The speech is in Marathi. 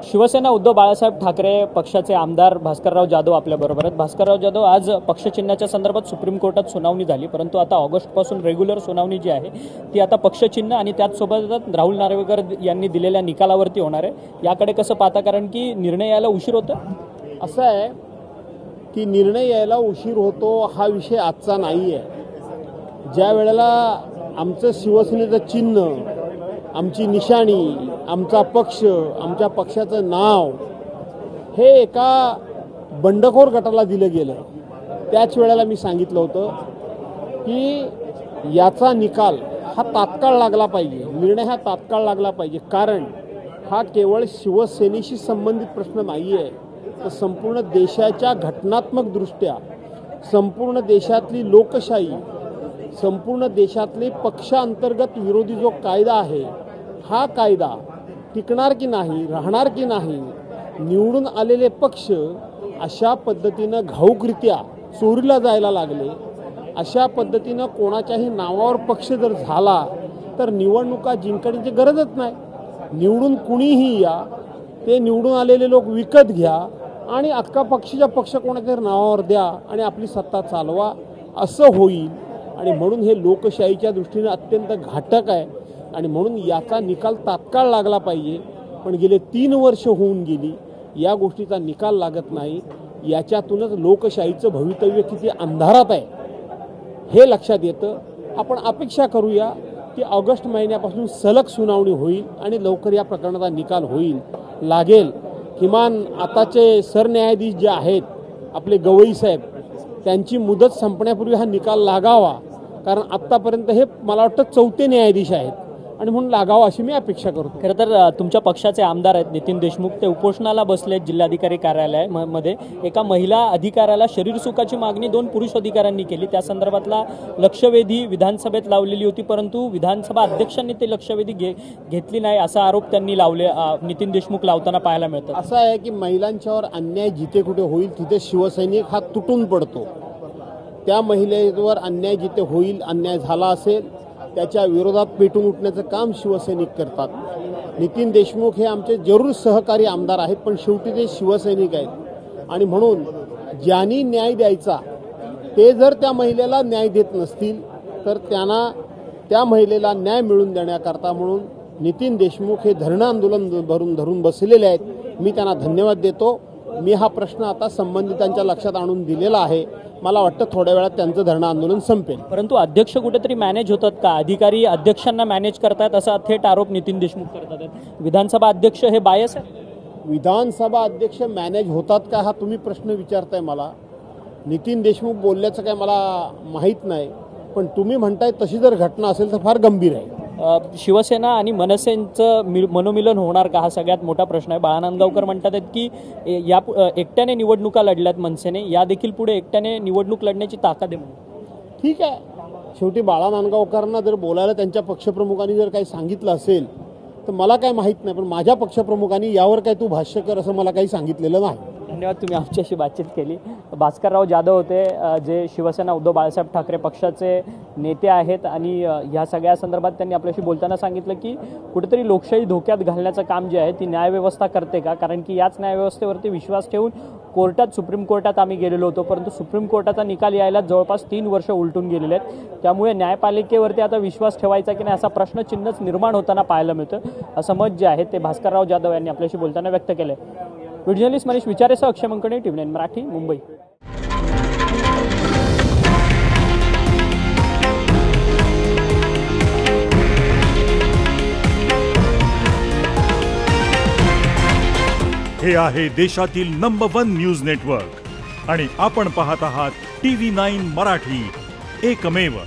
शिवसेना उद्धव बाळासाहेब ठाकरे पक्षाचे आमदार भास्करराव जाधव आपल्याबरोबर आहेत। भास्करराव जाधव, आज पक्षचिन्हाच्या संदर्भात सुप्रीम कोर्टात सुनावणी झाली, परंतु आता ऑगस्टपासून रेग्युलर सुनावणी जी आहे ती आता पक्षचिन्ह आणि त्याचसोबत राहुल नार्वेकर यांनी दिलेल्या निकालावरती होणार आहे। याकडे कसं पाहता, कारण की निर्णय यायला उशीर होतो? असं आहे की निर्णय यायला उशीर होतो हा विषय आजचा नाही आहे। ज्या वेळेला आमचं शिवसेनेचं चिन्ह, आमची निशाणी, आमचा पक्ष, आमच्या पक्षाचं नाव हे एका बंडखोर गटाला दिलं गेलं, त्याच वेळेला मी सांगितलं होतं की याचा निकाल हा तात्काळ लागला पाहिजे, निर्णय हा तात्काळ लागला पाहिजे। कारण हा केवळ शिवसेनेशी संबंधित प्रश्न नाही आहे, तर संपूर्ण देशाच्या घटनात्मकदृष्ट्या संपूर्ण देशातली लोकशाही, संपूर्ण देशातले पक्षांतर्गत विरोधी जो कायदा आहे हा कायदा टिकणार की नाही, राहणार की नाही, निवडून आलेले पक्ष अशा पद्धतीनं घाऊकरित्या चोरीला जायला लागले, अशा पद्धतीनं कोणाच्याही नावावर पक्ष जर झाला तर निवडणुका जिंकण्याची गरजच नाही। निवडून कुणीही या, ते निवडून आलेले लोक विकत घ्या आणि अख्खा पक्षाच्या पक्ष कोणाच्या नावावर द्या आणि आपली सत्ता चालवा, असं होईल। आणि म्हणून हे लोकशाहीच्या दृष्टीने अत्यंत घातक आहे आणि म्हणून याचा निकाल तात्काळ लागला पाहिजे। पण गेले 3 वर्ष होऊन गेली, या गोष्टीचा निकाल लागत नाही। याच्यातूनच लोकशाहीचं भवितव्य किती अंधारात आहे हे लक्षात येतं। आपण अपेक्षा करूया की ऑगस्ट महिन्यापासून सलग सुनावणी होईल आणि लवकर या प्रकरणाचा निकाल होईल, लागेल। किमान आताचे सरन्यायाधीश जे आहेत आपले गवई साहेब, त्यांची मुदत संपण्यापूर्वी हा निकाल लागावा, कारण आत्तापर्यंत हे मला वाटतं 4थे न्यायाधीश आहेत आणि म्हणून लागावा अशी मी अपेक्षा करतो। खरं तर तुमच्या पक्षाचे आमदार आहेत नितीन देशमुख, ते उपोषणाला बसले जिल्हाधिकारी कार्यालयामध्ये। एका महिला अधिकाऱ्याला शरीरसुखाची मागणी 2 पुरुष अधिकाऱ्यांनी केली, त्या संदर्भातला लक्षवेधी विधानसभेत लावलेली होती, परंतु विधानसभा अध्यक्षांनी ते लक्षवेधी घेतली नाही असा आरोप त्यांनी लावले, नितीन देशमुख लावताना पाहायला मिळतात। असं आहे की महिलांच्यावर अन्याय जिथे कुठे होईल तिथे शिवसैनिक हा तुटून पडतो। त्या महिलेवर अन्याय जिथे होईल, अन्याय झाला असेल त्याच्या विरोधात पेटून उठण्याचं काम शिवसैनिक करतात। नितीन देशमुख हे आमचे जरूर सहकारी आमदार आहेत, पण शेवटी ते शिवसैनिक आहेत आणि म्हणून ज्यांनी न्याय द्यायचा ते जर त्या महिलेला न्याय देत नसतील तर त्यांना त्या महिलेला न्याय मिळवून देण्याकरता म्हणून नितीन देशमुख हे धरणं आंदोलन धरून बसलेले आहेत। मी त्यांना धन्यवाद देतो। मी हा प्रश्न आता संबंधितांच्या लक्षात आणून दिलेला आहे, मला वाटतं थोड्या वेळात त्यांचं धरणं आंदोलन संपेल। परंतु अध्यक्ष कुठेतरी मॅनेज होतात का? अधिकारी अध्यक्षांना मॅनेज करतात असा थेट आरोप नितीन देशमुख करतात। विधानसभा अध्यक्ष हे बायस आहे? विधानसभा अध्यक्ष मॅनेज होतात का हा तुम्ही प्रश्न विचारताय मला। नितीन देशमुख बोलल्याचं काय मला माहीत नाही, पण तुम्ही म्हणताय तशी जर घटना असेल तर फार गंभीर आहे। शिवसेना आणि मनसेंचं मनोमिलन होणार का हा सगळ्यात मोठा प्रश्न आहे। बाळा नांदगावकर म्हणतात आहेत की या एकट्याने निवडणुका लढल्यात मनसेने, या देखील पुढे एकट्याने निवडणूक लढण्याची ताकद आहे म्हणून। ठीक आहे, शेवटी बाळा नांदगावकरांना जर बोलायला त्यांच्या पक्षप्रमुखांनी जर काही सांगितलं असेल तर मला काय माहीत नाही, पण माझ्या पक्षप्रमुखांनी यावर काय तू भाष्य कर असं मला काही सांगितलेलं नाही। धन्यवाद, तुम्ही आमच्याशी बातचीत केली। भास्करराव जाधव होते, जे शिवसेना उद्धव बाळासाहेब ठाकरे पक्षाचे नेते आहेत आणि ह्या सगळ्या संदर्भात त्यांनी आपल्याशी बोलताना सांगितलं की कुठेतरी लोकशाही धोक्यात घालण्याचं काम जे आहे ती न्यायव्यवस्था करते का, कारण की याच न्यायव्यवस्थेवरती विश्वास ठेवून सुप्रीम कोर्टात आम्ही गेलेलो होतो, परंतु सुप्रीम कोर्टाचा निकाल यायला जवळपास 3 वर्ष उलटून गेलेले आहेत। त्यामुळे न्यायपालिकेवरती आता विश्वास ठेवायचा की नाही असा प्रश्नचिन्हच निर्माण होताना पाहायला मिळतं, असं मत जे आहे ते भास्करराव जाधव यांनी आपल्याशी बोलताना व्यक्त केलं आहे। व्हिडिओ जर्नलिस्ट मनीष विचारेसह अक्षय मंकणे, TV9 मराठी, मुंबई। हे आहे देशातील नंबर 1 न्यूज नेटवर्क आणि आपण पाहत आहात TV9 मराठी, एकमेव।